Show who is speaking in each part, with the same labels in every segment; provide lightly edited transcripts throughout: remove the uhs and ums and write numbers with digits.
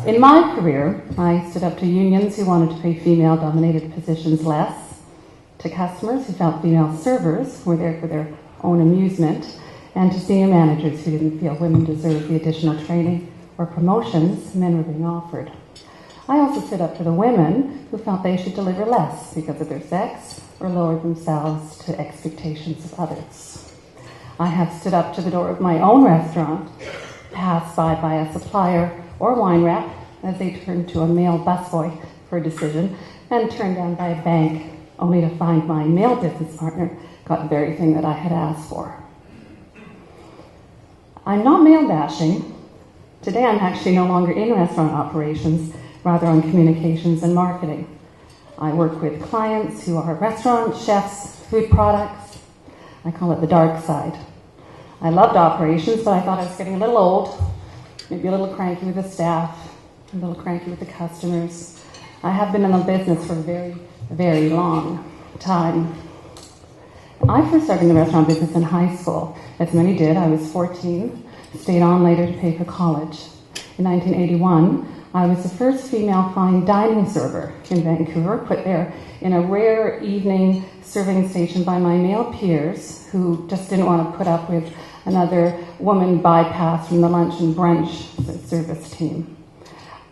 Speaker 1: In my career, I stood up to unions who wanted to pay female-dominated positions less, to customers who felt female servers were there for their own amusement, and to senior managers who didn't feel women deserved the additional training or promotions men were being offered. I also stood up to the women who felt they should deliver less because of their sex or lowered themselves to expectations of others. I have stood up to the door of my own restaurant, passed by a supplier or wine rep as they turned to a male busboy for a decision, and turned down by a bank only to find my male business partner got the very thing that I had asked for. I'm not male bashing. Today I'm actually no longer in restaurant operations, rather on communications and marketing. I work with clients who are restaurants, chefs, food products. I call it the dark side. I loved operations, but I thought I was getting a little old, maybe a little cranky with the staff, a little cranky with the customers. I have been in the business for a very, very long time. I first started in the restaurant business in high school. As many did, I was 14, stayed on later to pay for college. In 1981, I was the first female fine dining server in Vancouver, put there in a rare evening serving station by my male peers who just didn't want to put up with another woman bypass from the lunch and brunch service team.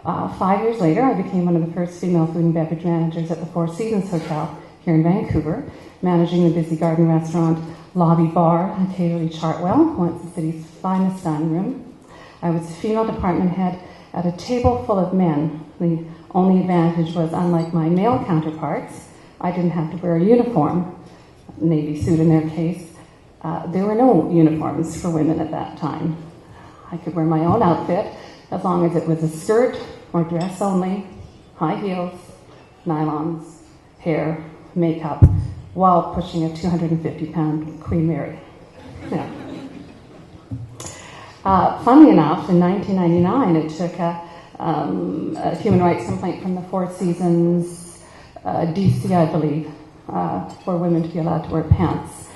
Speaker 1: 5 years later, I became one of the first female food and beverage managers at the Four Seasons Hotel here in Vancouver, managing the busy garden restaurant lobby bar at Cate Chartwell, once the city's finest dining room. I was a female department head at a table full of men. The only advantage was, unlike my male counterparts, I didn't have to wear a uniform, navy suit in their case. There were no uniforms for women at that time. I could wear my own outfit as long as it was a skirt or dress only, high heels, nylons, hair, makeup, while pushing a 250-pound Queen Mary. Yeah. Funnily enough, in 1999, it took a human rights complaint from the Four Seasons, DC, I believe, for women to be allowed to wear pants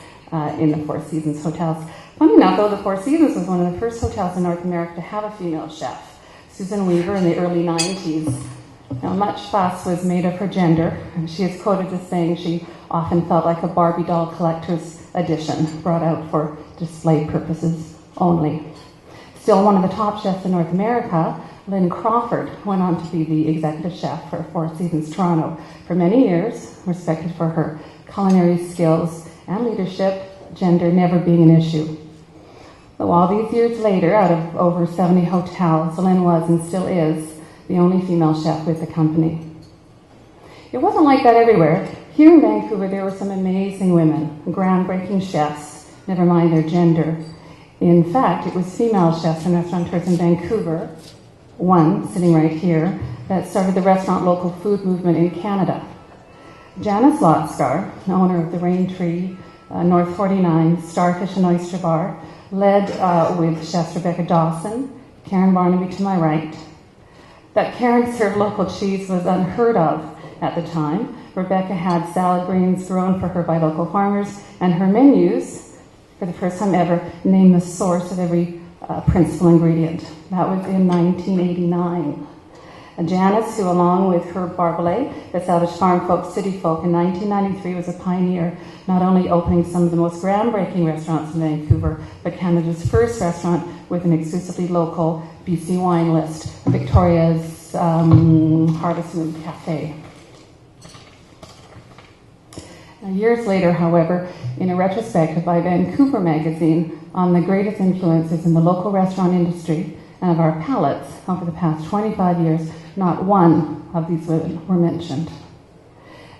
Speaker 1: in the Four Seasons hotels. Funny enough, though, the Four Seasons was one of the first hotels in North America to have a female chef, Susan Weaver, in the early 90s. Now, much fuss was made of her gender, and she is quoted as saying she often felt like a Barbie doll collector's edition, brought out for display purposes only. Still one of the top chefs in North America, Lynn Crawford went on to be the executive chef for Four Seasons Toronto for many years, respected for her culinary skills and leadership, gender never being an issue. Though all these years later, out of over 70 hotels, Lynn was and still is the only female chef with the company. It wasn't like that everywhere. Here in Vancouver, there were some amazing women, groundbreaking chefs, never mind their gender. In fact, it was female chefs and restaurateurs in Vancouver, one sitting right here, that started the restaurant local food movement in Canada. Janice Lotskar, owner of the Rain Tree, North 49, Starfish and Oyster Bar, led with chefs Rebecca Dawson, Karen Barnaby to my right. That Karen served local cheese was unheard of at the time. Rebecca had salad greens grown for her by local farmers, and her menus, for the first time ever, named the source of every principal ingredient. That was in 1989. Janice, who along with Herb Barbalet established Farm Folk City Folk in 1993, was a pioneer, not only opening some of the most groundbreaking restaurants in Vancouver, but Canada's first restaurant with an exclusively local BC wine list, Victoria's Hardison Cafe. Now, years later, however, in a retrospective by Vancouver magazine on the greatest influences in the local restaurant industry and of our palates over the past 25 years, not one of these women were mentioned.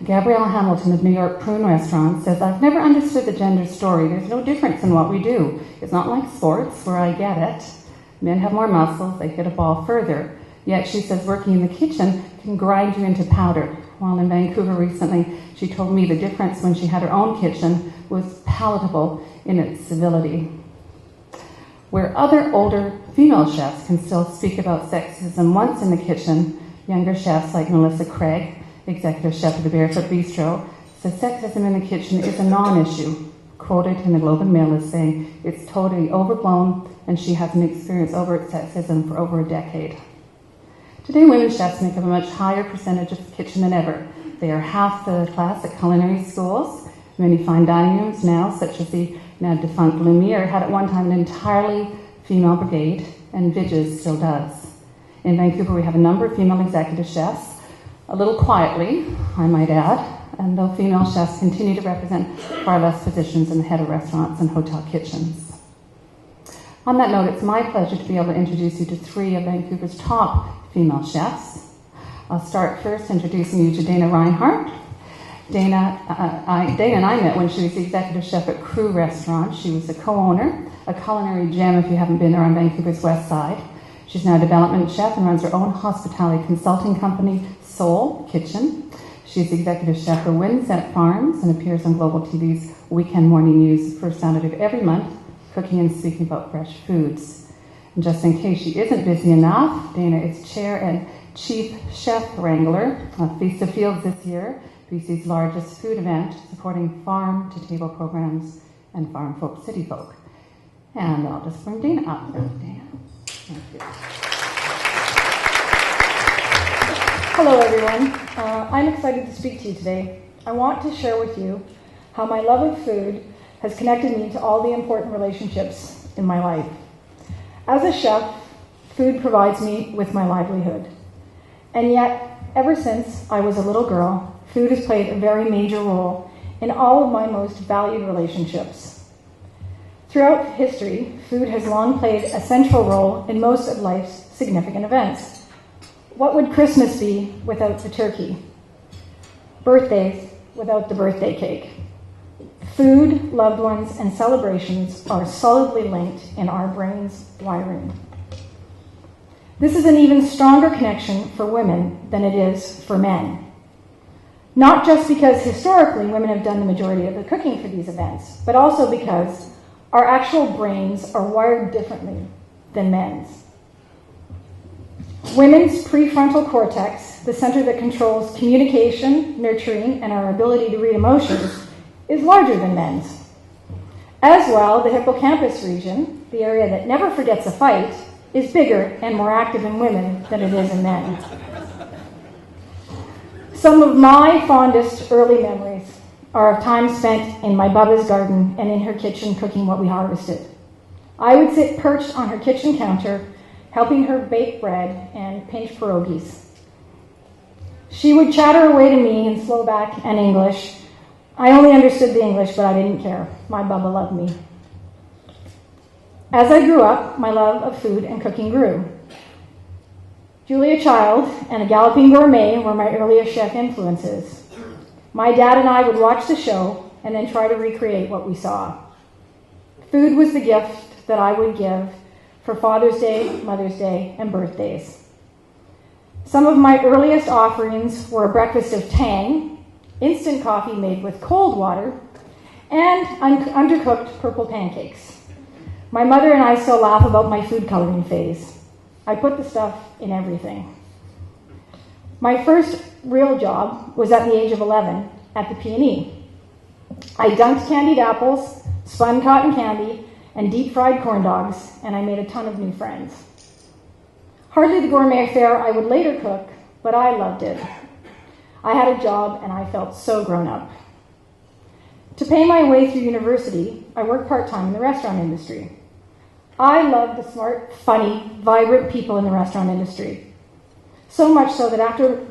Speaker 1: Gabrielle Hamilton of New York Prune Restaurant says, "I've never understood the gender story. There's no difference in what we do. It's not like sports, where I get it. Men have more muscles, they hit a ball further. Yet," she says, "working in the kitchen can grind you into powder." While in Vancouver recently, she told me the difference when she had her own kitchen was palatable in its civility. Where other older female chefs can still speak about sexism once in the kitchen, younger chefs like Melissa Craig, executive chef of the Barefoot Bistro, says sexism in the kitchen is a non-issue. Quoted in the Globe and Mail as saying, "It's totally overblown, and she hasn't experienced overt sexism for over a decade." Today, women chefs make up a much higher percentage of the kitchen than ever. They are half the class at culinary schools. Many fine dining rooms now, such as the now defunct Lumiere, had at one time an entirely female brigade, and Vidges still does. In Vancouver, we have a number of female executive chefs, a little quietly, I might add, and though female chefs continue to represent far less positions in the head of restaurants and hotel kitchens. On that note, it's my pleasure to be able to introduce you to three of Vancouver's top female chefs. I'll start first introducing you to Dana Reinhardt. Dana and I met when she was the executive chef at Crew Restaurant. She was the co-owner, a culinary gem if you haven't been there on Vancouver's west side. She's now a development chef and runs her own hospitality consulting company, Soul Kitchen. She's the executive chef for Winsett Farms and appears on Global TV's Weekend Morning News, first Saturday of every month, cooking and speaking about fresh foods. And just in case she isn't busy enough, Dana is chair and chief chef wrangler of Feast of Fields this year, BC's largest food event, supporting farm-to-table programs and farm folk, city folk. And I'll just bring Dana up. Dana. Thank you.
Speaker 2: Hello, everyone. I'm excited to speak to you today. I want to share with you how my love of food has connected me to all the important relationships in my life. As a chef, food provides me with my livelihood. And yet, ever since I was a little girl, food has played a very major role in all of my most valued relationships. Throughout history, food has long played a central role in most of life's significant events. What would Christmas be without the turkey? Birthdays without the birthday cake? Food, loved ones, and celebrations are solidly linked in our brains' wiring. This is an even stronger connection for women than it is for men. Not just because historically women have done the majority of the cooking for these events, but also because our actual brains are wired differently than men's. Women's prefrontal cortex, the center that controls communication, nurturing, and our ability to read emotions, is larger than men's. As well, the hippocampus region, the area that never forgets a fight, is bigger and more active in women than it is in men. Some of my fondest early memories are of time spent in my Bubba's garden and in her kitchen cooking what we harvested. I would sit perched on her kitchen counter, helping her bake bread and pinch pierogies. She would chatter away to me in Slovak and English. I only understood the English, but I didn't care. My Bubba loved me. As I grew up, my love of food and cooking grew. Julia Child and A Galloping Gourmet were my earliest chef influences. My dad and I would watch the show and then try to recreate what we saw. Food was the gift that I would give for Father's Day, Mother's Day, and birthdays. Some of my earliest offerings were a breakfast of tang, instant coffee made with cold water, and undercooked purple pancakes. My mother and I still laugh about my food coloring phase. I put the stuff in everything. My first real job was at the age of 11 at the P&E. I dunked candied apples, spun cotton candy, and deep-fried corn dogs, and I made a ton of new friends. Hardly the gourmet fare I would later cook, but I loved it. I had a job, and I felt so grown up. To pay my way through university, I worked part-time in the restaurant industry. I loved the smart, funny, vibrant people in the restaurant industry. So much so that after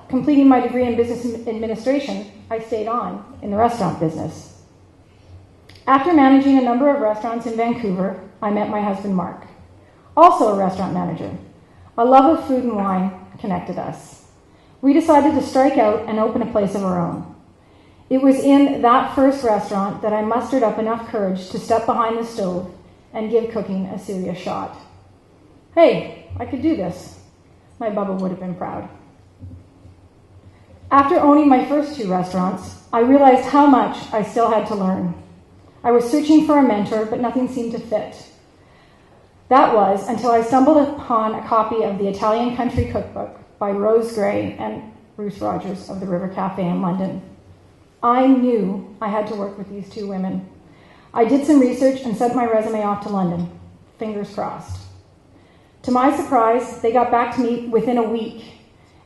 Speaker 2: completing my degree in business administration, I stayed on in the restaurant business. After managing a number of restaurants in Vancouver, I met my husband, Mark, also a restaurant manager. A love of food and wine connected us. We decided to strike out and open a place of our own. It was in that first restaurant that I mustered up enough courage to step behind the stove and give cooking a serious shot. Hey, I could do this. My Bubba would have been proud. After owning my first two restaurants, I realized how much I still had to learn. I was searching for a mentor, but nothing seemed to fit. That was until I stumbled upon a copy of the Italian Country Cookbook by Rose Gray and Ruth Rogers of the River Cafe in London. I knew I had to work with these two women. I did some research and sent my resume off to London. Fingers crossed. To my surprise, they got back to me within a week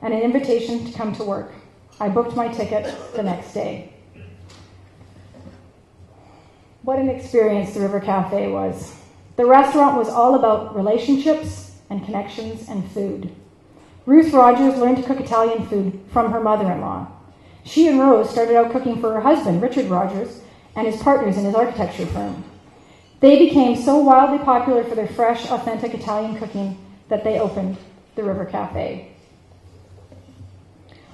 Speaker 2: and an invitation to come to work. I booked my ticket the next day. What an experience the River Cafe was. The restaurant was all about relationships and connections and food. Ruth Rogers learned to cook Italian food from her mother-in-law. She and Rose started out cooking for her husband, Richard Rogers, and his partners in his architecture firm. They became so wildly popular for their fresh, authentic Italian cooking that they opened the River Cafe.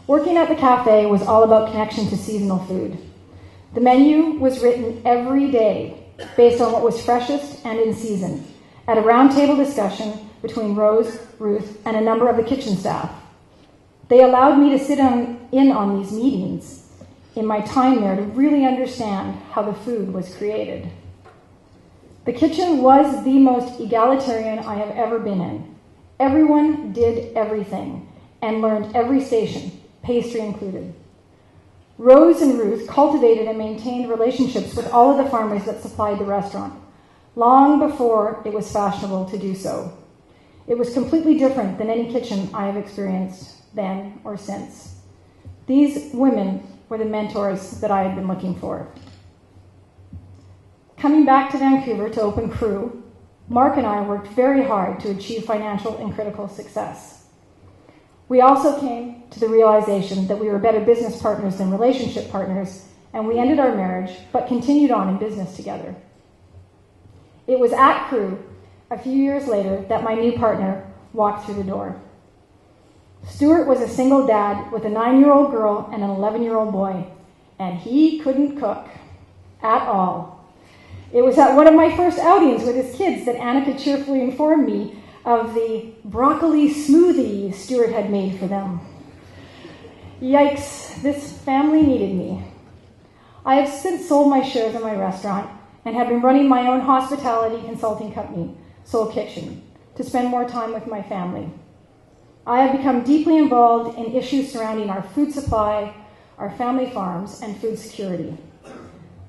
Speaker 2: Working at the cafe was all about connection to seasonal food. The menu was written every day based on what was freshest and in season, at a roundtable discussion between Rose, Ruth, and a number of the kitchen staff. They allowed me to sit in on these meetings in my time there to really understand how the food was created. The kitchen was the most egalitarian I have ever been in. Everyone did everything and learned every station, pastry included. Rose and Ruth cultivated and maintained relationships with all of the farmers that supplied the restaurant, long before it was fashionable to do so. It was completely different than any kitchen I have experienced then or since. These women were the mentors that I had been looking for. Coming back to Vancouver to open Crew, Mark and I worked very hard to achieve financial and critical success. We also came to the realization that we were better business partners than relationship partners, and we ended our marriage, but continued on in business together. It was at Crew, a few years later, that my new partner walked through the door. Stuart was a single dad with a 9-year-old girl and an 11-year-old boy, and he couldn't cook at all. It was at one of my first outings with his kids that Annika cheerfully informed me of the broccoli smoothie Stuart had made for them. Yikes, this family needed me. I have since sold my shares in my restaurant and have been running my own hospitality consulting company, Soul Kitchen, to spend more time with my family. I have become deeply involved in issues surrounding our food supply, our family farms, and food security.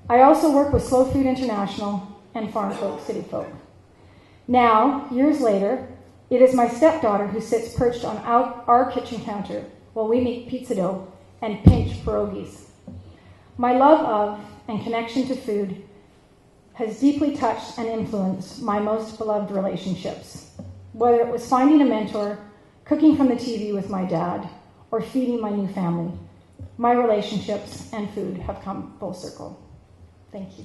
Speaker 2: I also work with Slow Food International and Farm Folk, City Folk. Now, years later, it is my stepdaughter who sits perched on our kitchen counter while we make pizza dough and pinch pierogies. My love of and connection to food has deeply touched and influenced my most beloved relationships. Whether it was finding a mentor, cooking from the TV with my dad, or feeding my new family, my relationships and food have come full circle. Thank you.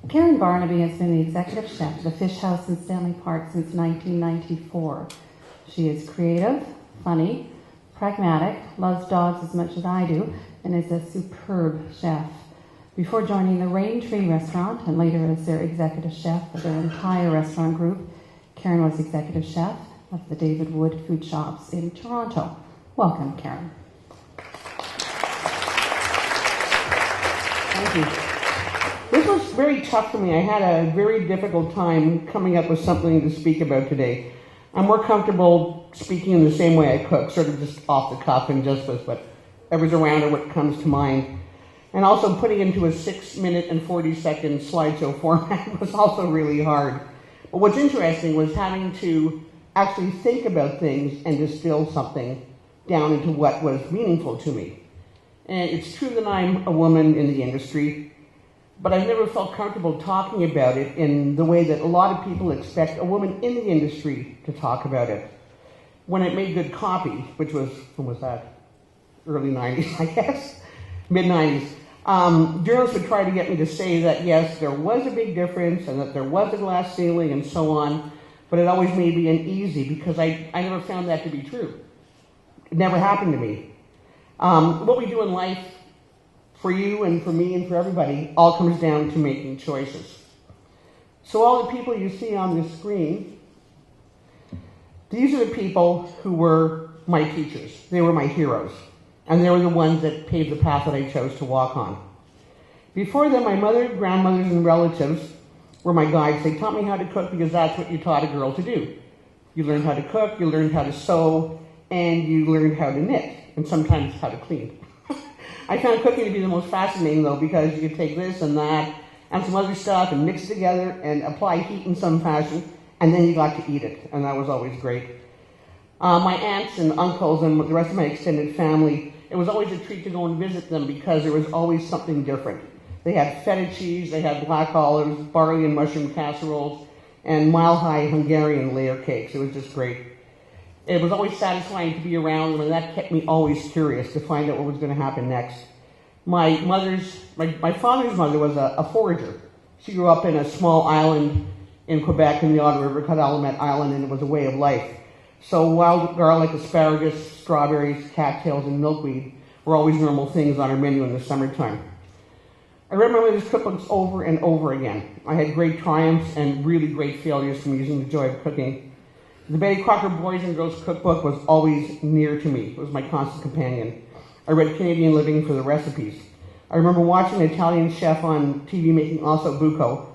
Speaker 1: Karen Barnaby has been the executive chef at the Fish House in Stanley Park since 1994. She is creative, funny, pragmatic, loves dogs as much as I do, and is a superb chef. Before joining the Rain Tree restaurant and later as their executive chef of their entire restaurant group, Karen was executive chef of the David Wood Food Shops in Toronto. Welcome, Karen.
Speaker 3: Thank you. This was very tough for me. I had a very difficult time coming up with something to speak about today. I'm more comfortable speaking in the same way I cook, sort of just off the cuff and just with whatever's around or what comes to mind. And also putting into a 6-minute and 40-second slideshow format was also really hard. But what's interesting was having to actually think about things and distill something down into what was meaningful to me. And it's true that I'm a woman in the industry, but I've never felt comfortable talking about it in the way that a lot of people expect a woman in the industry to talk about it. When it made good copy, which was, when was that? Early 90s, I guess? Mid-90s. Journalists would try to get me to say that, yes, there was a big difference and that there was a glass ceiling and so on, but it always made me uneasy because I never found that to be true. It never happened to me. What we do in life, for you and for me and for everybody, all comes down to making choices. So all the people you see on this screen, these are the people who were my teachers. They were my heroes. And they were the ones that paved the path that I chose to walk on. Before them, my mother, grandmothers, and relatives were my guides. They taught me how to cook because that's what you taught a girl to do. You learned how to cook, you learned how to sew, and you learned how to knit, and sometimes how to clean. I found cooking to be the most fascinating, though, because you could take this and that and some other stuff and mix it together and apply heat in some fashion, and then you got to eat it, and that was always great. My aunts and uncles and the rest of my extended family, it was always a treat to go and visit them because there was always something different. They had feta cheese, they had black olives, barley and mushroom casseroles, and mile-high Hungarian layer cakes. It was just great. It was always satisfying to be around them, and that kept me always curious to find out what was going to happen next. My father's mother was a forager. She grew up in a small island in Quebec in the Ottawa River called Allumette Island, and it was a way of life. So wild garlic, asparagus, strawberries, cattails, and milkweed were always normal things on our menu in the summertime. I remember these cookbooks over and over again. I had great triumphs and really great failures from using the joy of cooking. The Betty Crocker Boys and Girls Cookbook was always near to me. It was my constant companion. I read Canadian Living for the recipes. I remember watching an Italian chef on TV making osso buco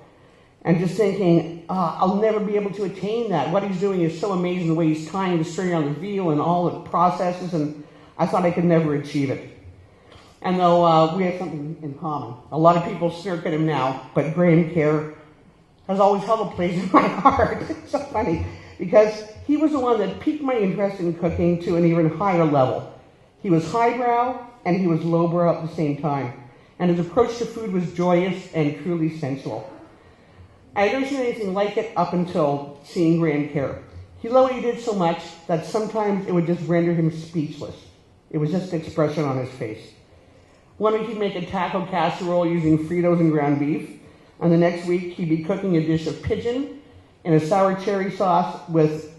Speaker 3: and just thinking, I'll never be able to attain that. What he's doing is so amazing, the way he's tying the string on the veal and all the processes, and I thought I could never achieve it. And though we have something in common, a lot of people smirk at him now, but Graham Kerr has always held a place in my heart. It's so funny, because he was the one that piqued my interest in cooking to an even higher level. He was highbrow and he was lowbrow at the same time, and his approach to food was joyous and truly sensual. I had never seen anything like it up until seeing Graham Kerr. He loved what he did so much that sometimes it would just render him speechless. It was just an expression on his face. One week he'd make a taco casserole using Fritos and ground beef, and the next week he'd be cooking a dish of pigeon in a sour cherry sauce with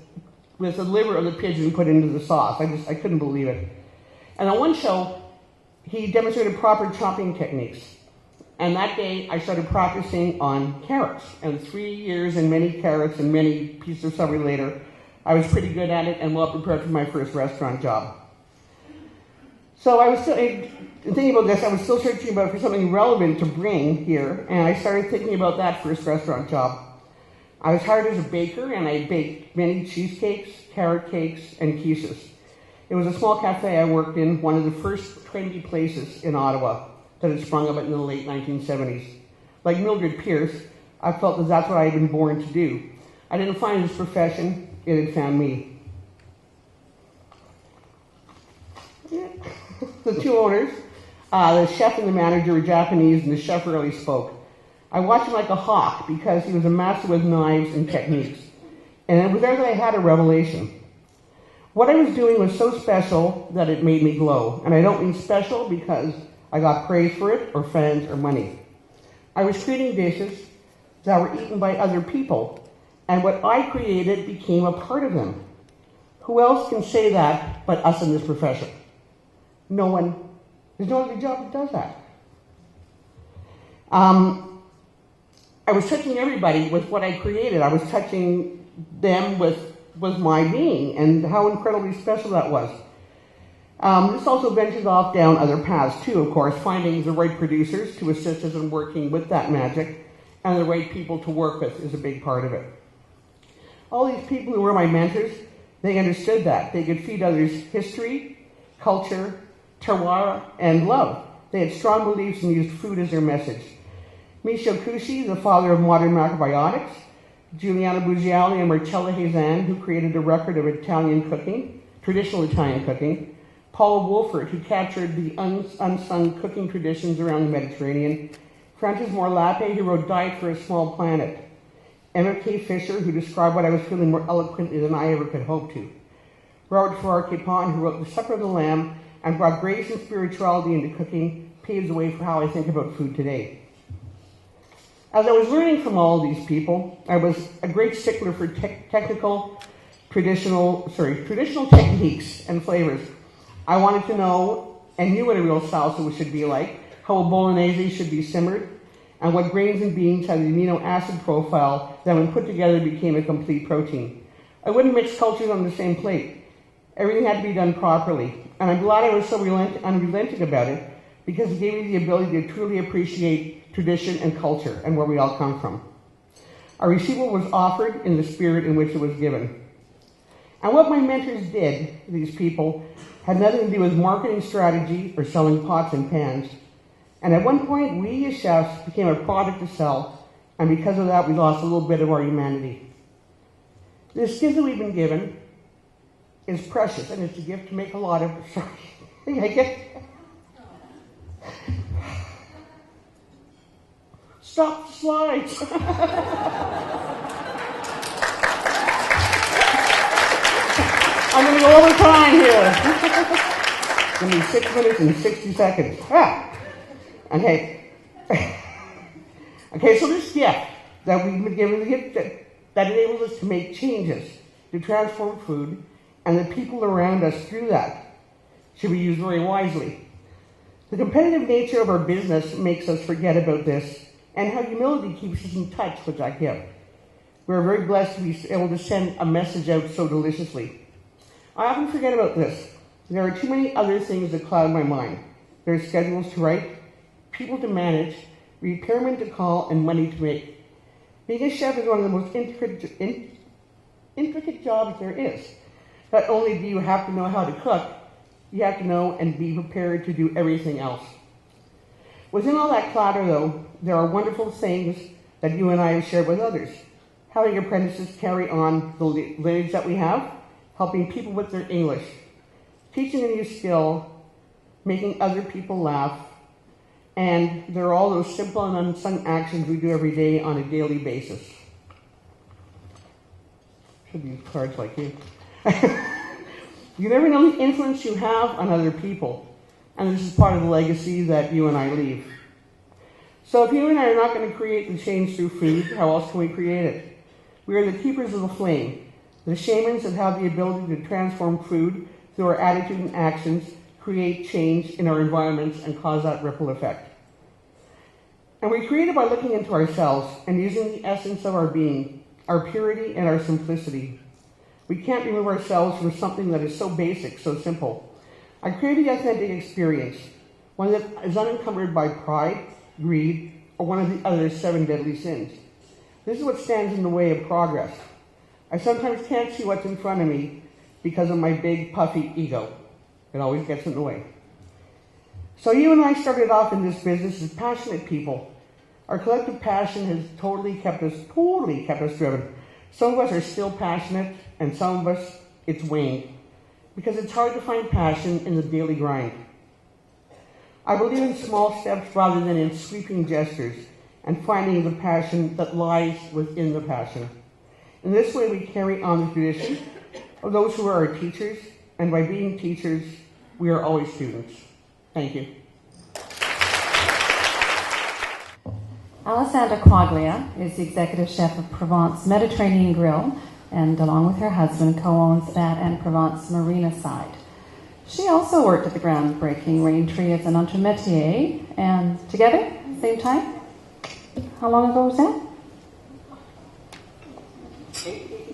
Speaker 3: the liver of the pigeon put into the sauce. I couldn't believe it. And on one show, he demonstrated proper chopping techniques. And that day, I started practicing on carrots. And 3 years and many carrots and many pieces of celery later, I was pretty good at it and well prepared for my first restaurant job. So I was still thinking about this. I was still searching for something relevant to bring here, and I started thinking about that first restaurant job. I was hired as a baker, and I baked many cheesecakes, carrot cakes, and quiches. It was a small cafe I worked in, one of the first trendy places in Ottawa that had sprung up in the late 1970s. Like Mildred Pierce, I felt that that's what I had been born to do. I didn't find this profession, it had found me. The two owners, the chef and the manager, were Japanese, and the chef rarely spoke. I watched him like a hawk because he was a master with knives and techniques. And it was there that I had a revelation. What I was doing was so special that it made me glow. And I don't mean special because I got praise for it, or fans, or money. I was creating dishes that were eaten by other people, and what I created became a part of them. Who else can say that but us in this profession? No one. There's no other job that does that. I was touching everybody with what I created. I was touching them with my being, and how incredibly special that was. This also ventures off down other paths too, of course, finding the right producers to assist us in working with that magic, and the right people to work with is a big part of it. All these people who were my mentors, they understood that. They could feed others history, culture, terroir, and love. They had strong beliefs and used food as their message. Michio Kushi, the father of modern macrobiotics, Giuliano Bugiali and Marcella Hazan, who created a record of Italian cooking, traditional Italian cooking, Paula Wolfert, who captured the unsung cooking traditions around the Mediterranean, Francis Morlape, who wrote Diet for a Small Planet, Emma K. Fisher, who described what I was feeling more eloquently than I ever could hope to, Robert Farrar Capon, who wrote The Supper of the Lamb and brought grace and spirituality into cooking, paves the way for how I think about food today. As I was learning from all of these people, I was a great stickler for traditional techniques and flavors. I wanted to know and knew what a real salsa should be like, how a bolognese should be simmered, and what grains and beans had the amino acid profile that when put together became a complete protein. I wouldn't mix cultures on the same plate. Everything had to be done properly, and I'm glad I was so unrelenting about it, because it gave me the ability to truly appreciate tradition and culture and where we all come from. Our receival was offered in the spirit in which it was given. And what my mentors did, these people, had nothing to do with marketing strategy or selling pots and pans. And at one point, we as chefs became a product to sell, and because of that, we lost a little bit of our humanity. This gift that we've been given is precious, and it's a gift to make a lot of. Sorry, I get. Stop the slides. I'm going to go over time here. Give me 6 minutes and 60 seconds. Okay. Okay, so this gift that we've been given, the gift that enables us to make changes, to transform food, and the people around us through that, should be used very wisely. The competitive nature of our business makes us forget about this, and how humility keeps us in touch with that gift. We're very blessed to be able to send a message out so deliciously. I often forget about this. There are too many other things that cloud my mind. There are schedules to write, people to manage, repairmen to call, and money to make. Being a chef is one of the most intricate jobs there is. Not only do you have to know how to cook, you have to know and be prepared to do everything else. Within all that clatter, though, there are wonderful things that you and I have shared with others. Having apprentices carry on the lineage that we have, helping people with their English, teaching a new skill, making other people laugh, and there are all those simple and unsung actions we do every day on a daily basis. Should use cards like you. You never know the influence you have on other people, and this is part of the legacy that you and I leave. So if you and I are not going to create the change through food, how else can we create it? We are the keepers of the flame, the shamans that have the ability to transform food through our attitude and actions, create change in our environments, and cause that ripple effect. And we create it by looking into ourselves and using the essence of our being, our purity and our simplicity. We can't remove ourselves from something that is so basic, so simple. I create the authentic experience, one that is unencumbered by pride, greed, or one of the other 7 deadly sins. This is what stands in the way of progress. I sometimes can't see what's in front of me because of my big, puffy ego. It always gets in the way. So you and I started off in this business as passionate people. Our collective passion has totally kept us driven. Some of us are still passionate, and some of us, it's waned. Because it's hard to find passion in the daily grind. I believe in small steps rather than in sweeping gestures, and finding the passion that lies within the passion. In this way, we carry on the tradition of those who are our teachers, and by being teachers, we are always students. Thank you.
Speaker 1: Alessandra Quaglia is the executive chef of Provence Mediterranean Grill, and along with her husband, co-owns that and Provence Marina Side. She also worked at the groundbreaking Raintree as an entremetier, and together, same time? How long ago was that?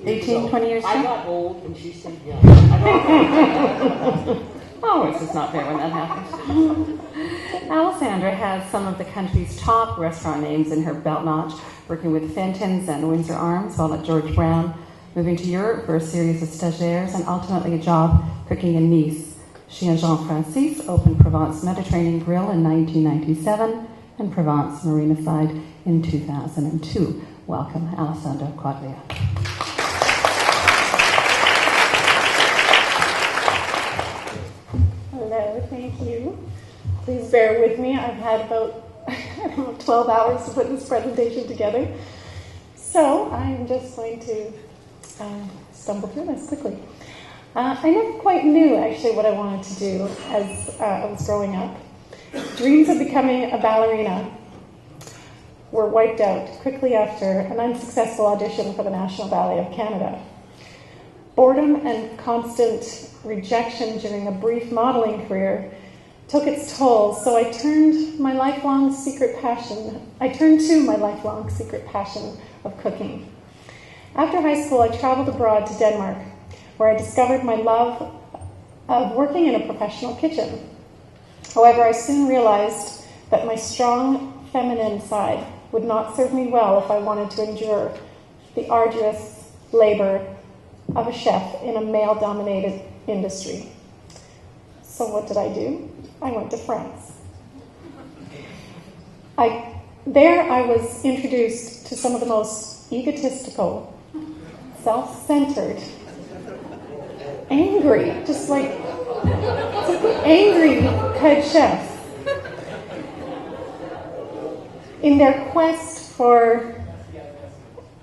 Speaker 1: 18, 20 years ago?
Speaker 3: I got old and she stayed young.
Speaker 1: Oh, it's just not fair when that happens. Alessandra has some of the country's top restaurant names in her belt notch, working with Fenton's and Windsor Arms while at George Brown, moving to Europe for a series of stagiaires, and ultimately a job cooking in Nice. She and Jean-Francis opened Provence Mediterranean Grill in 1997 and Provence Marina Side in 2002. Welcome, Alessandra Quaglia.
Speaker 2: Hello, thank you. Please bear with me. I've had about 12 hours to put this presentation together. So I'm just going to stumble through this quickly. I never quite knew actually what I wanted to do as I was growing up. Dreams of becoming a ballerina were wiped out quickly after an unsuccessful audition for the National Ballet of Canada. Boredom and constant rejection during a brief modeling career took its toll, so I turned to my lifelong secret passion of cooking. After high school, I traveled abroad to Denmark, where I discovered my love of working in a professional kitchen. However, I soon realized that my strong feminine side would not serve me well if I wanted to endure the arduous labor of a chef in a male-dominated industry. So what did I do? I went to France. There I was introduced to some of the most egotistical, self-centered, angry, just like angry head chefs in their quest for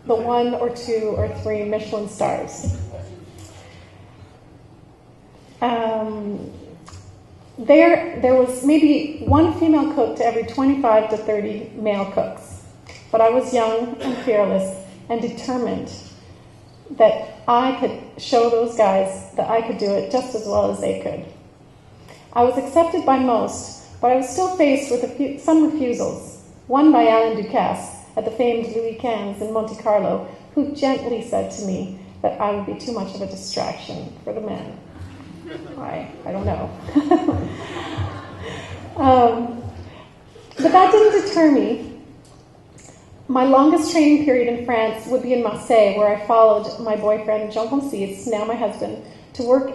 Speaker 2: the 1 or 2 or 3 Michelin stars. There was maybe 1 female cook to every 25 to 30 male cooks. But I was young and fearless and determined that I could show those guys that I could do it just as well as they could. I was accepted by most, but I was still faced with some refusals. One by Alain Ducasse at the famed Louis Cannes in Monte Carlo, who gently said to me that I would be too much of a distraction for the men. I don't know. But that didn't deter me. My longest training period in France would be in Marseille, where I followed my boyfriend, Jean Poncis, now my husband, to work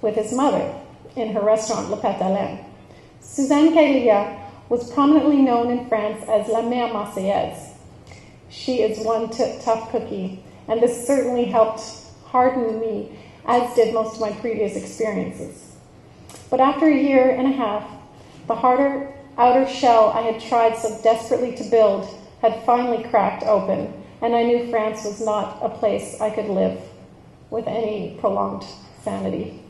Speaker 2: with his mother in her restaurant, Le Patalin. Suzanne Quaglia was prominently known in France as La Mère Marseillaise. She is one tough cookie, and this certainly helped harden me, as did most of my previous experiences. But after a year and a half, the harder outer shell I had tried so desperately to build had finally cracked open, and I knew France was not a place I could live with any prolonged sanity.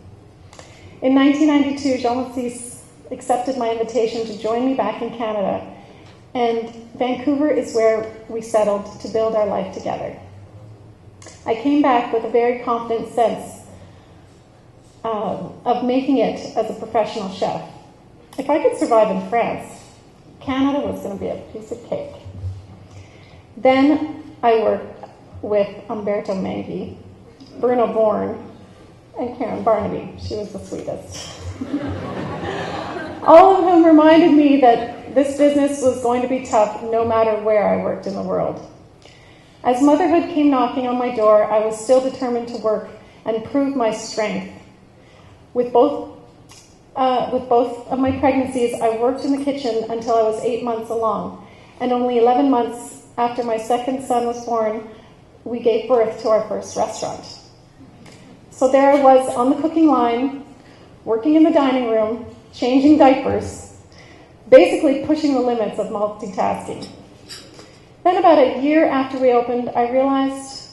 Speaker 2: In 1992, Jean Poncis accepted my invitation to join me back in Canada, and Vancouver is where we settled to build our life together. I came back with a very confident sense of making it as a professional chef. If I could survive in France, Canada was going to be a piece of cake. Then I worked with Umberto Menghi, Bruno Born, and Karen Barnaby. She was the sweetest. All of whom reminded me that this business was going to be tough no matter where I worked in the world. As motherhood came knocking on my door, I was still determined to work and prove my strength. With both of my pregnancies, I worked in the kitchen until I was 8 months along, and only 11 months after my second son was born, we gave birth to our first restaurant. So there I was on the cooking line, working in the dining room, changing diapers, basically pushing the limits of multitasking. Then about a year after we opened, I realized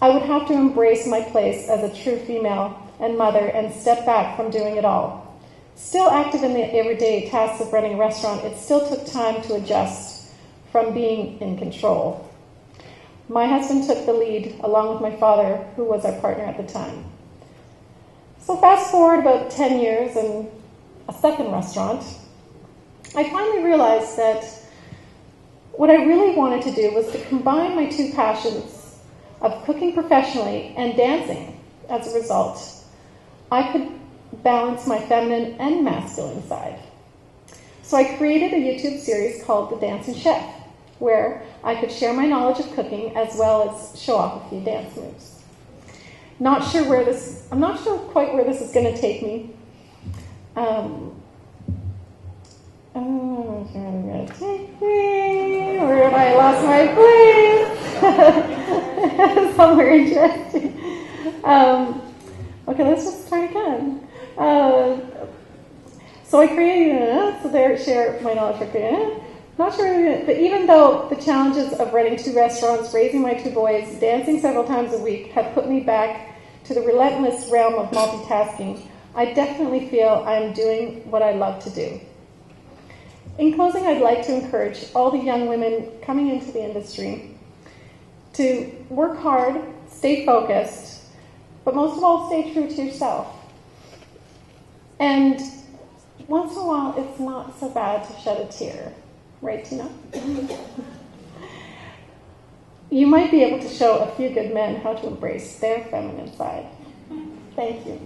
Speaker 2: I would have to embrace my place as a true female and mother and step back from doing it all. Still active in the everyday tasks of running a restaurant, it still took time to adjust from being in control. My husband took the lead along with my father, who was our partner at the time. So fast forward about 10 years and a second restaurant, I finally realized that what I really wanted to do was to combine my 2 passions of cooking professionally and dancing. As a result, I could balance my feminine and masculine side. So I created a YouTube series called The Dancing Chef, where I could share my knowledge of cooking as well as show off a few dance moves. I'm not sure quite where this is going to take me. Where have I lost my place? Somewhere interesting. Okay, let's just try again. So I created, share my knowledge for creating. Not sure, but even though the challenges of running 2 restaurants, raising my 2 boys, dancing several times a week had put me back to the relentless realm of multitasking, I definitely feel I'm doing what I love to do. In closing, I'd like to encourage all the young women coming into the industry to work hard, stay focused, but most of all, stay true to yourself. And once in a while, it's not so bad to shed a tear. Right, Tina? You might be able to show a few good men how to embrace their feminine side. Thank you.